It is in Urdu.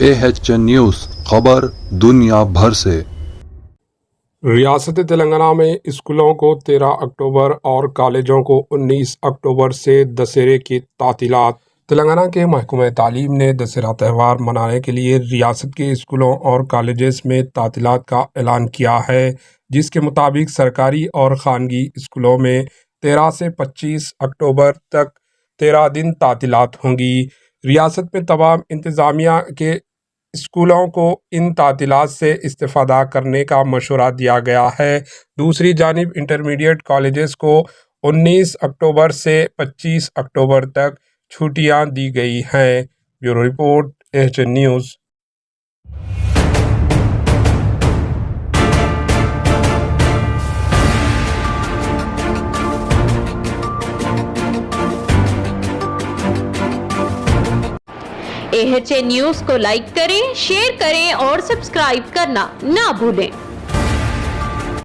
AHN نیوز، خبر دنیا بھر سے۔ ریاست تلنگانہ میں اسکولوں کو 13 اکتوبر اور کالجوں کو 19 اکتوبر سے دسہرے کی تعطیلات۔ تلنگانہ کے محکمہ تعلیم نے دسہرہ تہوار منانے کے لیے ریاست کے اسکولوں اور کالجز میں تعطیلات کا اعلان کیا ہے، جس کے مطابق سرکاری اور خانگی اسکولوں میں 13 سے 25 اکتوبر تک 13 دن تعطیلات ہوں گی۔ ریاست میں تمام انتظامیہ کے اسکولوں کو ان تعطیلات سے استفادہ کرنے کا مشورہ دیا گیا ہے۔ دوسری جانب انٹرمیڈیٹ کالجز کو 19 اکتوبر سے 25 اکتوبر تک چھٹیاں دی گئی ہیں۔ Bureau report, AHN news. AHN news کو لائک کریں، شیئر کریں اور سبسکرائب کرنا نہ بھولیں۔